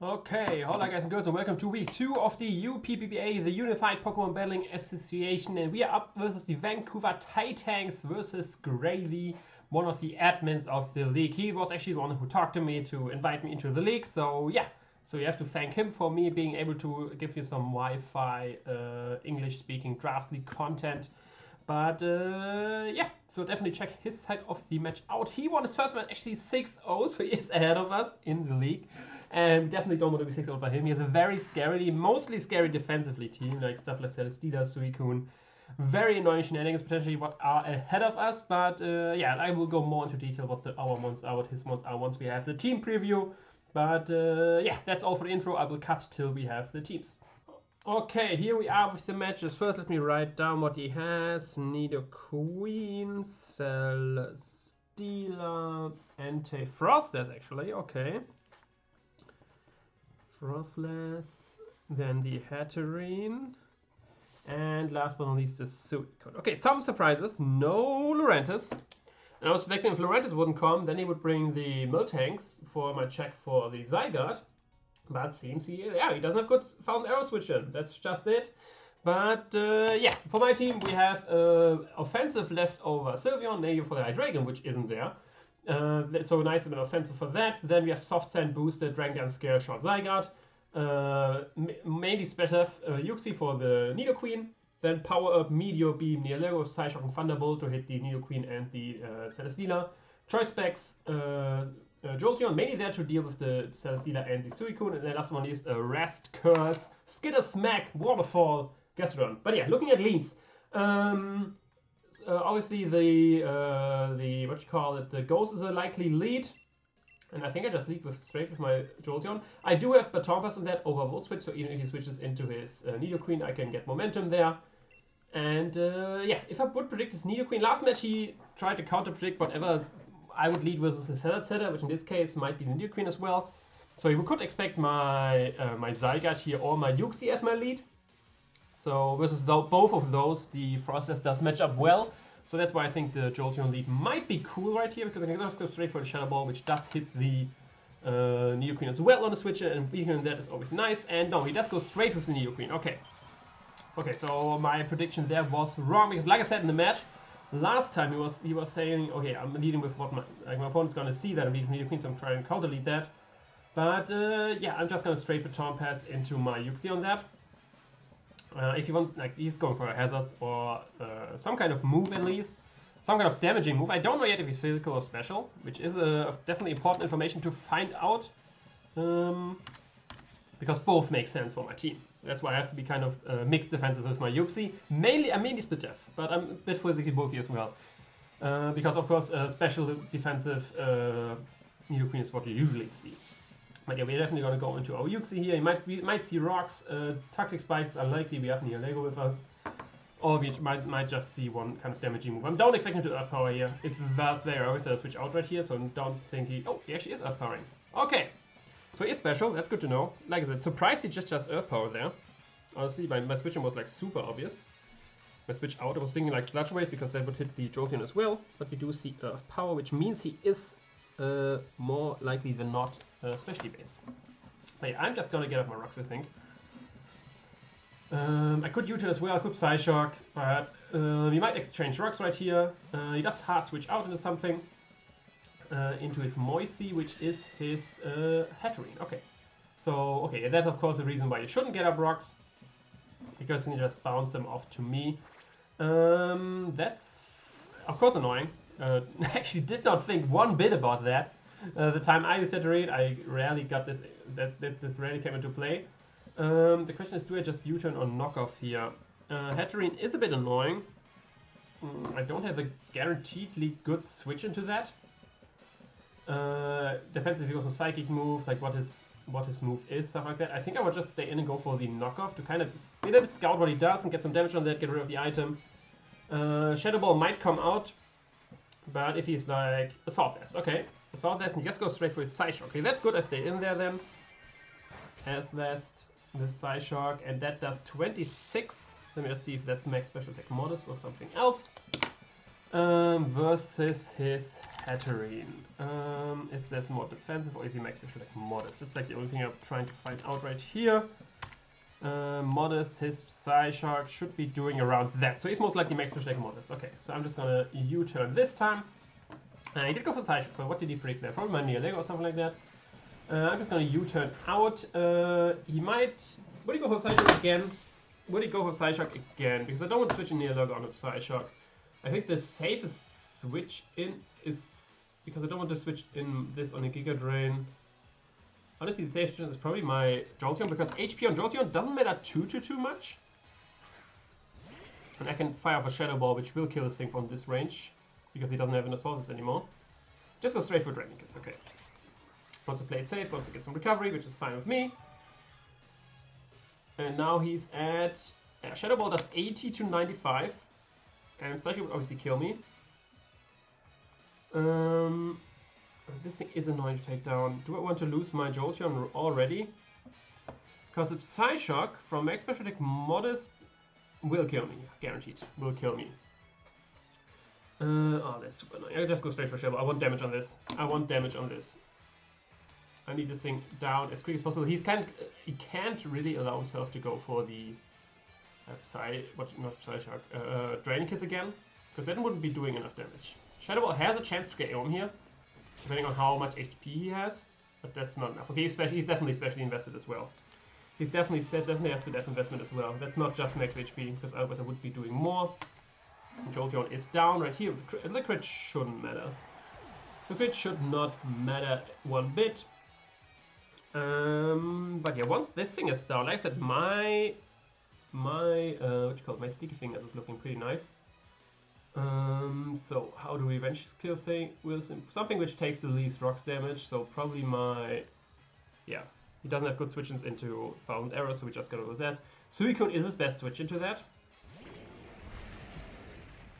Okay, hola guys and girls, and welcome to week 2 of the UPBA, the Unified Pokemon Battling Association, and we are up versus the Vancouver Titangs versus Greyvee, one of the admins of the league. He was actually the one who talked to me to invite me into the league, so yeah. So you have to thank him for me being able to give you some Wi-Fi English-speaking draft league content. But yeah, so definitely check his side of the match out. He won his first match actually 6-0, so he is ahead of us in the league. And definitely don't want to be 6-0 by him. He has a very scary, mostly scary defensively team, like stuff like Scizor, Suicune. Very annoying shenanigans, potentially what are ahead of us. But yeah, I will go more into detail what our mons are, what his mons are once we have the team preview. But yeah, that's all for the intro. I will cut till we have the teams. Okay, here we are with the matches. First, let me write down what he has. Nidoqueen, Celesteela, Entei-Frostless actually, okay. Frostless, then the Hatterene, and last but not least the Suicune. Okay, some surprises. No Lurantis. And I was expecting if Lurantis wouldn't come, then he would bring the Miltanks for my check for the Zygarde. But seems he doesn't have good Fountain Arrow switch in. That's just it. But yeah, for my team we have offensive leftover Sylveon, maybe for the Hydreigon, which isn't there. So nice and offensive for that. Then we have Soft Sand boosted Dragon Scale Short Zygarde. Mainly special Uxie for the Nidoqueen. Then Power Up Meteor Beam Neolego, Psyshock and Thunderbolt to hit the Nidoqueen and the Celesteela. Choice Specs Jolteon, mainly there to deal with the Celesteela and the Suicune. And then last one is a Rest Curse, Skitter Smack, Waterfall, Gastrodon. But yeah, looking at leads. Obviously the the Ghost is a likely lead, and I think I just lead straight with my Jolteon. I do have Baton Pass on that over Volt Switch, so even if he switches into his Nidoqueen, I can get momentum there. And yeah, if I would predict his Nidoqueen, last match he tried to counter predict whatever I would lead versus the Setter, which in this case might be the Nidoqueen as well. So you could expect my my Zygarde here or my Uxie as my lead. So versus both of those, the Frostless does match up well. So that's why I think the Jolteon lead might be cool right here, because I can just go straight for the Shadow Ball, which does hit the Nidoqueen as well on the switcher, and being that is always nice. And no, he does go straight with the Nidoqueen. Okay. Okay, so my prediction there was wrong, because like I said in the match, last time he was saying, okay, I'm leading with what my opponent's gonna see that I'm leading Nidoqueen, so I'm trying to counter lead that. But yeah, I'm just gonna straight Baton Pass into my Uxie on that. If he wants, like, he's going for a hazards or some kind of move at least, some kind of damaging move. I don't know yet if he's physical or special, which is definitely important information to find out, because both make sense for my team. That's why I have to be kind of mixed defensive with my Uxie. I'm mainly split def, but I'm a bit physically bulky as well, because of course special defensive Nidoqueen is what you usually see. But yeah, we're definitely going to go into our Uxie here. You might see rocks, Toxic Spikes are likely, we have Neolego with us. Or we might just see one kind of damaging move. I don't expect him to Earth Power here. It's very obvious that I switch out right here, so I don't think he... Oh, he actually is Earth Powering. Okay. So he is special, that's good to know. Like I said, surprised he just Earth Power there. Honestly, my switching was like super obvious. My switch out, I was thinking like Sludge Wave, because that would hit the Jolteon as well. But we do see Earth Power, which means he is more likely than not specialty based. But yeah, I'm just gonna get up my rocks, I think. I could U-turn as well, I could Psyshock, but we might exchange rocks right here. He does hard switch out into something, into his Moisey, which is his Hatterene. Okay, so okay, that's of course the reason why you shouldn't get up rocks, because you just bounce them off to me. That's of course annoying. Actually did not think one bit about that. The time I used Hatterene, I rarely got this, this rarely came into play. The question is, do I just U-turn or knock off here? Hatterene is a bit annoying. I don't have a guaranteedly good switch into that. Depends if he goes for Psychic move, like what his move is, stuff like that. I think I would just stay in and go for the knockoff to kind of a little bit scout what he does and get some damage on that, get rid of the item. Shadow Ball might come out, but if he's like Assault Vest, okay. Assault Vest, and he just goes straight for his Psyshock. Okay, that's good, I stay in there then. As Vest with Psyshock, and that does 26. Let me just see if that's max special attack modest or something else. Versus his Hatterene. Is this more defensive or is he max special like modest? That's like the only thing I'm trying to find out right here. Modest, his Psyshock should be doing around that. So he's most likely max special like modest. Okay, so I'm just gonna U-turn this time. He did go for Psyshock, so what did he predict there? Probably my Neolego or something like that. I'm just gonna U-turn out. He might... Would he go for Psyshock again? Would he go for Psyshock again? Because I don't want to switch a Neolego on a Psyshock. I think the safest switch in is... Because I don't want to switch in this on a Giga Drain. Honestly, the safest is probably my Jolteon, because HP on Jolteon doesn't matter too much. And I can fire off a Shadow Ball, which will kill this thing from this range, because he doesn't have an Assaultus anymore. Just go straight for Dragon Kiss, okay. Wants to play it safe, wants to get some recovery, which is fine with me. And now he's at... Shadow Ball does 80 to 95. And Psychic would obviously kill me. This thing is annoying to take down. Do I want to lose my Jolteon already? Because the Psyshock from Max Special Attack Modest will kill me. Guaranteed. Will kill me. Oh, that's super annoying. I'll just go straight for Shadow. I want damage on this. I want damage on this. I need this thing down as quick as possible. He can't really allow himself to go for the Drain Kiss again, because that wouldn't be doing enough damage. Shadow Ball has a chance to get Aeon here, depending on how much HP he has, but that's not enough. Okay, he's definitely specially invested as well. He's definitely has to death investment as well. That's not just max HP, because otherwise I would be doing more. Jolteon is down right here. The crit shouldn't matter. The crit should not matter one bit. But yeah, once this thing is down, like I said, my my sticky fingers is looking pretty nice. So how do we eventually kill Wilson? Something which takes the least rocks damage. So probably he doesn't have good switch-ins into Thousand Arrows, so we just gotta go with that. Suicune is his best switch into that.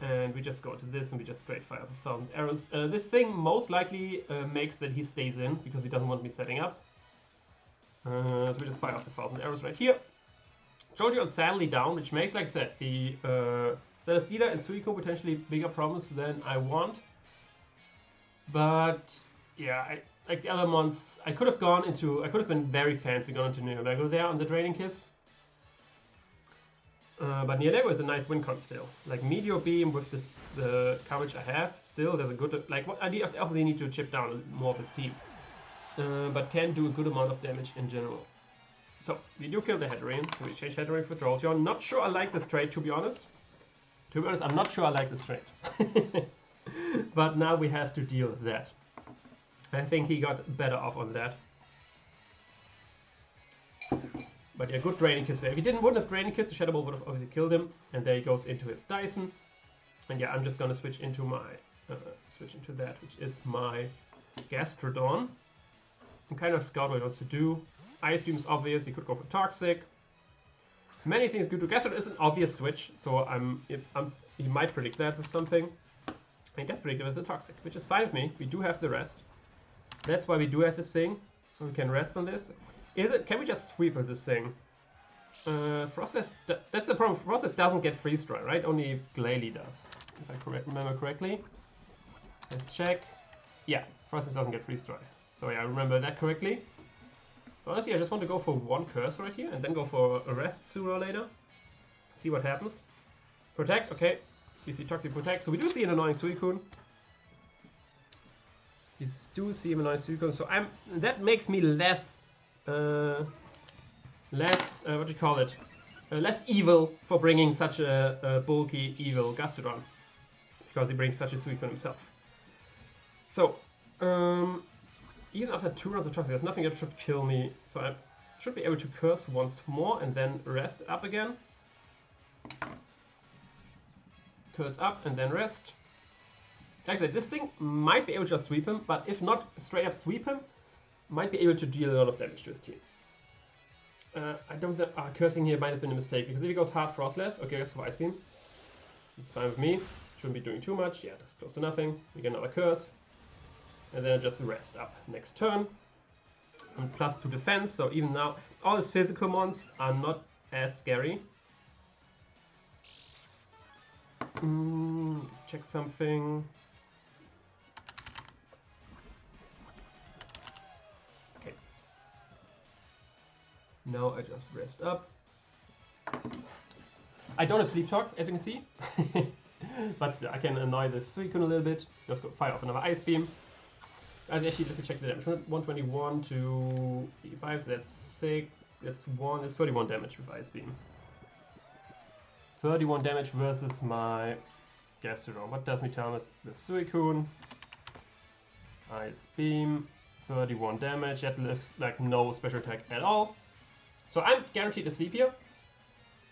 And we just go to this and we just straight fire for 1000 arrows. This thing most likely makes that he stays in because he doesn't want me setting up. So we just fire off the 1000 arrows right here. Jolteon sadly down, which makes, like I said, the Celesteela and Suicune potentially bigger problems than I want. But yeah, like the other months, I could have been very fancy, gone into Neolego there on the Draining Kiss. But Neolego is a nice win con still. Like Meteor Beam with the coverage I have, still there's a good, like what I obviously need to chip down more of his team. But can do a good amount of damage in general. So we do kill the Hatterene, so we change Hatterene for Jolteon. Not sure I like this trade, to be honest. I'm not sure I like this trade. But now we have to deal with that. I think he got better off on that. But yeah, good Draining Kiss there. If he wouldn't have Draining Kiss, the Shadow Ball would have obviously killed him. And there he goes into his Dyson. And yeah, I'm just gonna switch into that, which is my Gastrodon. I'm kind of scout what he wants to do. Ice Beam is obvious, he could go for Toxic. Many things good to Gastrodon is an obvious switch, so he might predict that with something. And he does predict it with the Toxic, which is fine with me. We do have the rest. That's why we do have this thing, so we can rest on this. Can we just sweep with this thing? Frostless, that's the problem. Frostless doesn't get Freeze Dry, right? Only Glalie does, if I remember correctly. Let's check. Yeah, Frostless doesn't get Freeze Dry. So yeah, I remember that correctly. So honestly, I just want to go for one curse right here and then go for a rest sooner or later. See what happens. Protect, okay. We see Toxic Protect. So we do see an annoying Suicune. We do see an annoying Suicune. So that makes me less less evil for bringing such a bulky, evil Gastrodon. Because he brings such a Suicune himself. So, even after 2 rounds of Toxic, there's nothing that should kill me. So I should be able to curse once more and then rest up again. Curse up and then rest. Like I said, this thing might be able to just sweep him, but if not straight up sweep him, might be able to deal a lot of damage to his team. I don't think cursing here might have been a mistake, because if he goes hard Frostless, okay, let's go Ice Beam. It's fine with me. Shouldn't be doing too much. Yeah, that's close to nothing. We get another curse. And then just rest up next turn. And +2 defense, so even now, all his physical mons are not as scary. Check something. Now I just rest up. I don't have Sleep Talk, as you can see. But still, I can annoy this Suicune a little bit. Just go fire off another Ice Beam. And actually, let me check the damage. 121 to 85, so that's 6. That's 1. That's 31 damage with Ice Beam. 31 damage versus my Gastrodon. What does me tell with Suicune? Ice Beam. 31 damage. That looks like no special attack at all. So I'm guaranteed to sleep here.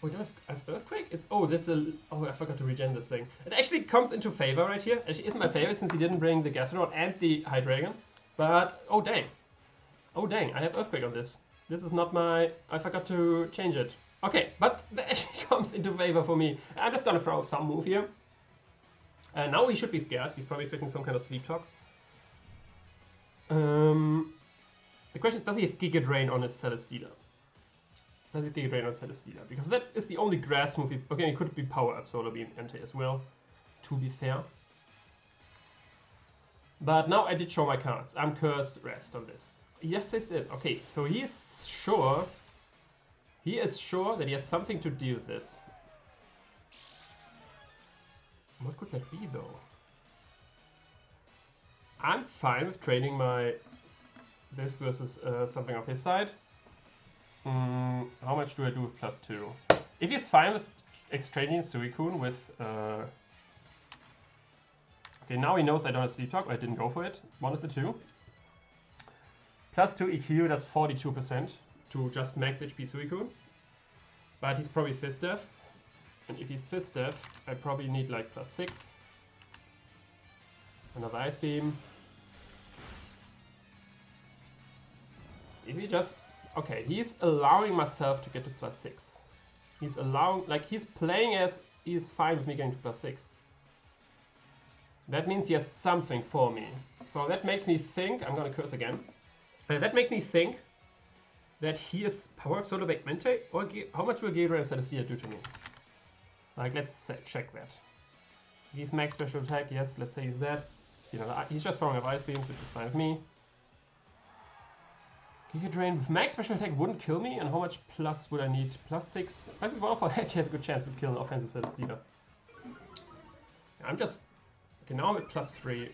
Oh, just Earthquake? That's a. Oh, I forgot to regen this thing. It actually comes into favor right here. Actually, isn't my favorite since he didn't bring the Gastrodon and the Hydreigon. But oh dang, I have Earthquake on this. This is not my. I forgot to change it. Okay, but that actually comes into favor for me. I'm just gonna throw some move here. Now he should be scared. He's probably expecting some kind of Sleep Talk. The question is, does he have Giga Drain on his Celesteela? Does he Giga Drain on his Celesteela? Because that is the only grass move. Okay, it could be Power Up Solar Beam Entei as well, to be fair. But now I did show my cards. I'm Cursed Rest on this. Yes, this is. Okay, so he is sure. He is sure that he has something to deal with this. What could that be, though? I'm fine with trading my this versus something of his side. How much do I do with +2? If he's fine with trading Suicune with... Okay, now he knows I don't have Sleep Talk. I didn't go for it. One of the two. +2 EQ, that's 42% to just max HP Suicune. But he's probably Fizz Def. And if he's Fizz Def, I probably need like +6. Another Ice Beam. Is he just... Okay, he's allowing myself to get to +6. He's allowing... Like, he's playing as he's fine with me getting to +6. That means he has something for me. So that makes me think... I'm gonna curse again. That makes me think that he is Power Up Solar Beam Entei, or how much will Gabriel and Celestia do to me? Like, let's check that. He's max special attack, yes, let's say he's that. See, he's just throwing up Ice Beams, which is fine with me. Giga Drain with max special attack wouldn't kill me, and how much plus would I need? +6. I think Waterfall Heck has a good chance to kill an offensive Celestia. I'm just... Okay, now I'm at +3.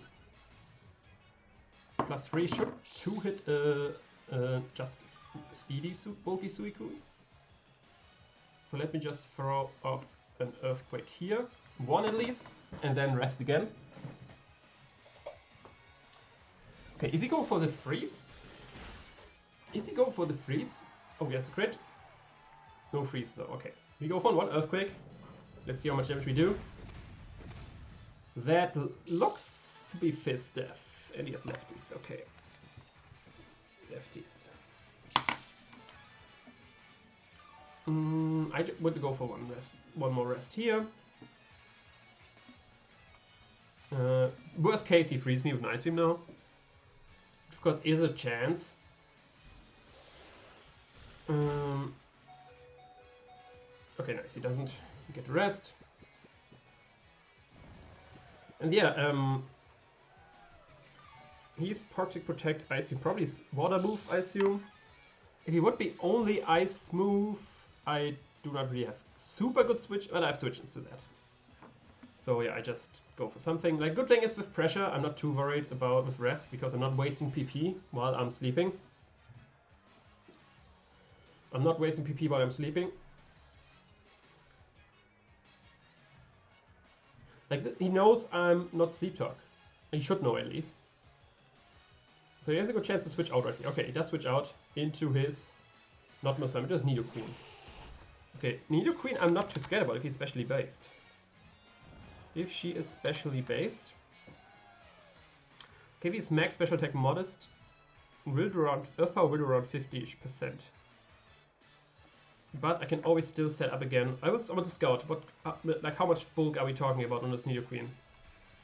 +3 should 2-hit just speedy bulky Suicune. So let me just throw off an Earthquake here. One at least, and then rest again. Okay, is he going for the freeze? Is he going for the freeze? Oh, yes, crit. No freeze though, okay. We go for one Earthquake. Let's see how much damage we do. That looks to be Fizz Def. And he has lefties, okay. Lefties. I would go for one more rest here. Worst case, he frees me with an Ice Beam now. Which of course is a chance. Okay, nice. He doesn't get rest. And yeah, he's Protect Ice Beam, probably Water move, I assume. If he would be only Ice move, I do not really have super good switch, but I have switched into that. So yeah, I just go for something. Like, good thing is with pressure, I'm not too worried about with rest because I'm not wasting PP while I'm sleeping. I'm not wasting PP while I'm sleeping. Like, he knows I'm not Sleep Talk. He should know at least. So he has a good chance to switch out right here. Okay, he does switch out into his... Not most time, just Nidoqueen. Okay, Nidoqueen I'm not too scared about if he's specially based. If she is specially based. Okay, if he's max special attack modest, will do around... Earth Power will do around 50-ish%. But I can always still set up again. I want to scout. What, like, how much bulk are we talking about on this Nidoqueen?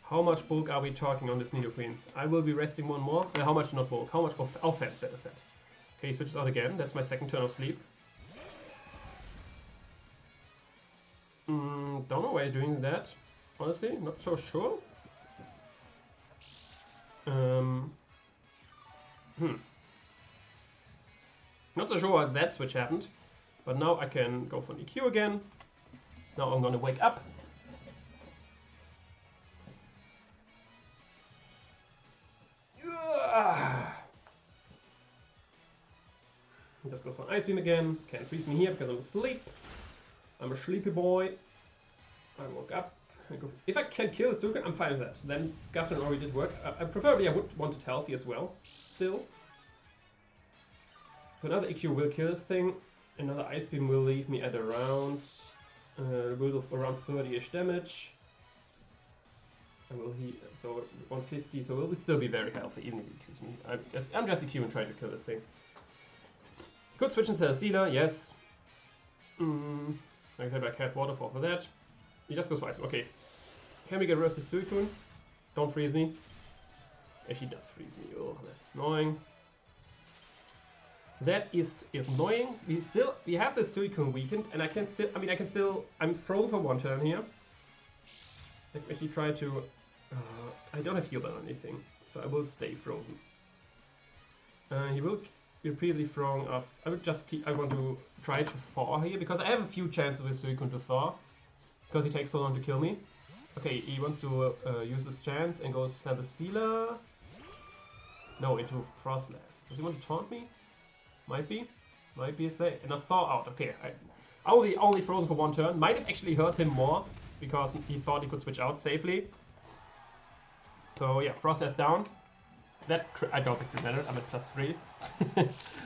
How much bulk are we talking on this Nidoqueen? I will be resting one more. How much not bulk? How much offense, better said. Okay, he switches out again. That's my second turn of sleep. Don't know why you're doing that. Honestly, not so sure. Not so sure why that switch happened, but now I can go for an EQ again. Now I'm gonna wake up. Just go for an Ice Beam again. Can't freeze me here because I'm asleep. I'm a sleepy boy. I woke up. If I can kill the Suicune, I'm fine with that. Then Gastrodon already did work. Preferably I would want it healthy as well, still. So another EQ will kill this thing. Another Ice Beam will leave me at around, around 30-ish damage. I will heal, so 150, so it will still be very healthy, even if it kills me. I'm just EQ and trying to kill this thing. Could switch into a Stealer, yes. Like I said, I can't Waterfall for that. He just goes for Ice. Okay, can we get rid of the Suicune? Don't freeze me. Actually does freeze me, oh, that's annoying. That is annoying. We have the Suicune weakened, and I'm frozen for one turn here. Let me actually try to, I don't have heal on anything, so I will stay frozen. He will repeatedly throwing off. I want to try to thaw here, because I have a few chances with Suicune to thaw, because he takes so long to kill me. Okay, he wants to use this chance and goes have a Stealer. No, into Frostlass. Does he want to taunt me? Might be his play. And a thaw out. Okay, I only frozen for one turn. Might have actually hurt him more because he thought he could switch out safely. So yeah, Frostlass down. That I don't think it mattered. I'm at +3.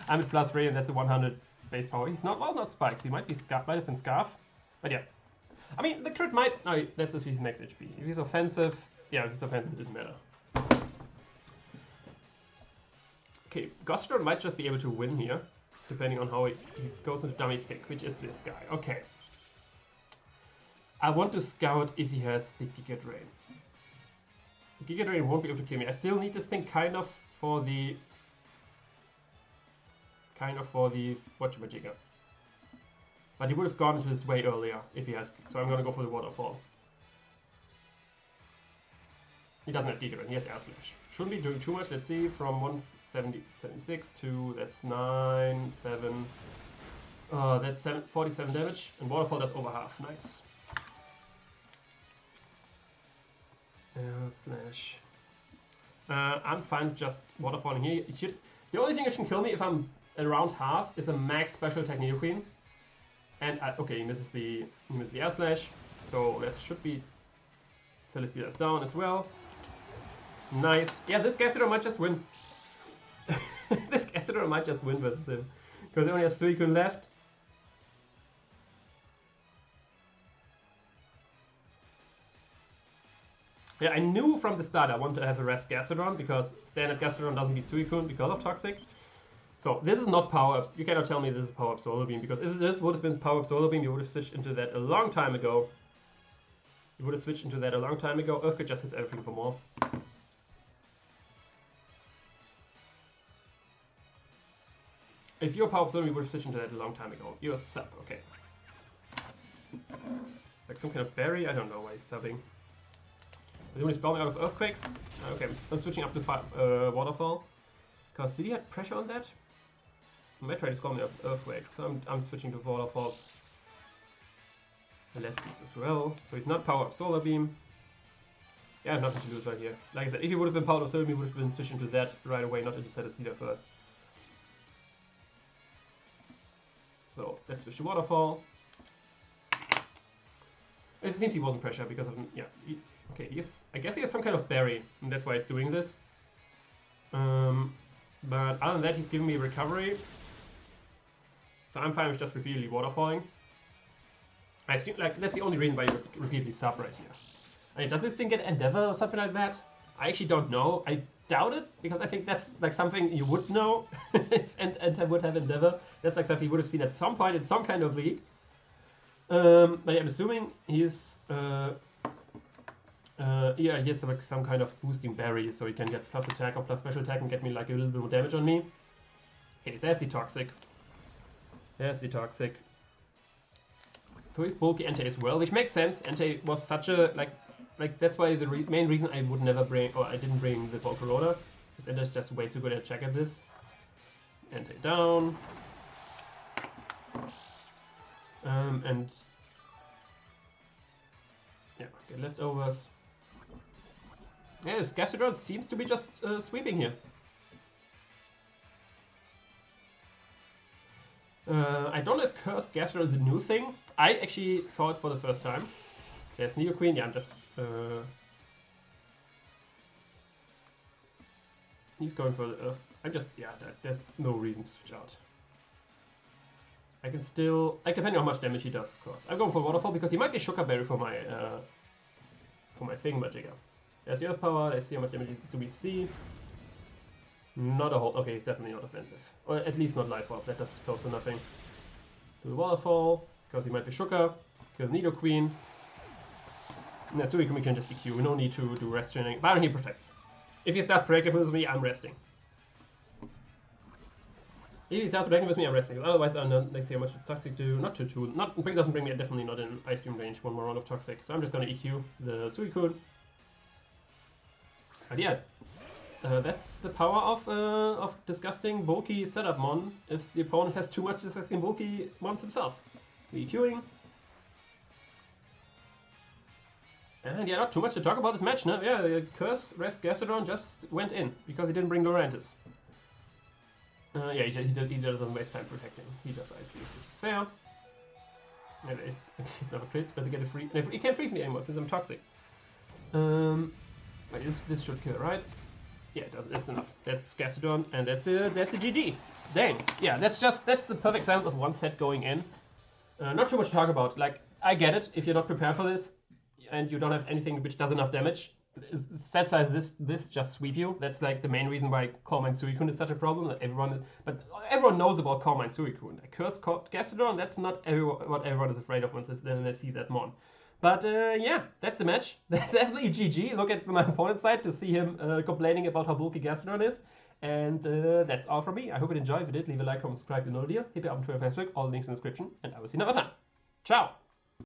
I'm at +3, and that's a 100 base power. He's not spikes. He might have been Scarf. But yeah, I mean the crit might. No, that's if he's max HP. If he's offensive, yeah, if he's offensive, it didn't matter. Okay, Gastrodon might just be able to win here, depending on how he goes into Dummy Thick, which is this guy. Okay. I want to scout if he has the Giga Drain. The Giga Drain won't be able to kill me. I still need this thing kind of for the whatchamajigger. But he would have gone into this way earlier if he has, so I'm gonna go for the Waterfall. He doesn't have Giga Drain, he has Air Slash. Shouldn't be doing too much, let's see, from 176 to, that's 9, 7, that's 47 damage, and Waterfall does over half, nice. Slash. I'm fine just Waterfalling here. The only thing that can kill me if I'm around half is a max special attack Nidoqueen. And okay, he misses the Air Slash, so that should be Celesteela's down as well. Nice. Yeah, this Gastrodon might just win. This Gastrodon might just win versus him, because he only has Suicune left. Yeah, I knew from the start I wanted to have a rest Gastrodon, because standard Gastrodon doesn't beat Suicune because of Toxic. So this is not Power Up. You cannot tell me this is Power Up Solar Beam, because if this would have been Power Up Solar Beam, you would have switched into that a long time ago. Earthquake just hits everything for more. If you're Power Up Solar Beam, you would have switched into that a long time ago. You're a sub, okay. Like some kind of berry? I don't know why he's subbing. Is he only storming out of Earthquakes? Okay, I'm switching up to Waterfall. Because did he have pressure on that? I might try to score me out of Earthquakes, so I'm switching to Waterfalls. The lefties as well. So he's not Power Up Solar Beam. Yeah, I have nothing to lose right here. Like I said, if he would have been Power Up Solar Beam, he would have been switching to that right away, not into Celesteela first. So let's switch to Waterfall. It seems he wasn't pressure because of, yeah. Okay, I guess he has some kind of berry, and that's why he's doing this. But other than that, he's giving me recovery. So I'm fine with just repeatedly Waterfalling. I assume, like, that's the only reason why you repeatedly sub right here. I mean, does this thing get Endeavor or something like that? I actually don't know. I doubt it, because I think that's like something you would know if Enter would have Endeavor. That's like something you would have seen at some point in some kind of league. But yeah, I'm assuming he's yeah, he has like some kind of boosting berry, so he can get plus attack or plus special attack and get me like a little bit more damage on me. Okay, there's the Toxic. So he's bulky Entei as well, which makes sense. Entei was such a like that's why the main reason I would never bring, or I didn't bring the Volcarona, because Entei's just way too good at check at this. Entei down. And yeah, get leftovers. Yeah, this Scizor seems to be just sweeping here. I don't know if Cursed Scizor is a new thing. I actually saw it for the first time. There's Nidoqueen. Yeah, I'm just... he's going for the Earth. I'm just... Yeah, there's no reason to switch out. I can still... Like, depending on how much damage he does, of course. I'm going for Waterfall because he might be Sugar Berry for my Thingamajigger. There's the Earth Power. Let's see how much damage do we see. Not a whole... Okay, he's definitely not offensive. Or at least not Life Orb. That does close to nothing. Do the Waterfall, because he might be Sugar. Kill Nidoqueen. And so we can just EQ. We don't need to do rest training. But he protects. If he starts protecting with me, I'm resting. If he starts protecting with me, I'm resting. Otherwise, I'm not... Let's see how much Toxic do. Not too... Not... It doesn't bring me... Definitely not in Ice Beam range. One more round of Toxic. So I'm just gonna EQ the Suicune. But yeah. That's the power of disgusting bulky setup mon if the opponent has too much disgusting bulky mons himself. EQing. And yeah, not too much to talk about this match, no? Yeah, the Curse Rest Gastrodon just went in because he didn't bring Lurantis. Yeah, he doesn't waste time protecting. He just Ice Beams, which is fair. And he's not a crit. Does he get a free? He can't freeze me anymore since I'm toxic. Wait, this should kill, right? Yeah, it does. That's enough. That's Gastrodon, and that's a GG. Dang. Yeah, that's the perfect example of one set going in. Not too much to talk about. Like, I get it if you're not prepared for this, and you don't have anything which does enough damage. Sets like this just sweep you. That's like the main reason why Calm Mind Suicune is such a problem. That everyone knows about Calm Mind Suicune. A Cursed Gastrodon, that's not what everyone is afraid of once they see that mon. But yeah, that's the match. That's definitely GG. Look at my opponent's side to see him complaining about how bulky Gastrodon is. And that's all from me. I hope you enjoyed. If you did, leave a like, comment, subscribe, you know the deal. Hit me up on Twitter, Facebook, all the links in the description. And I will see you another time. Ciao!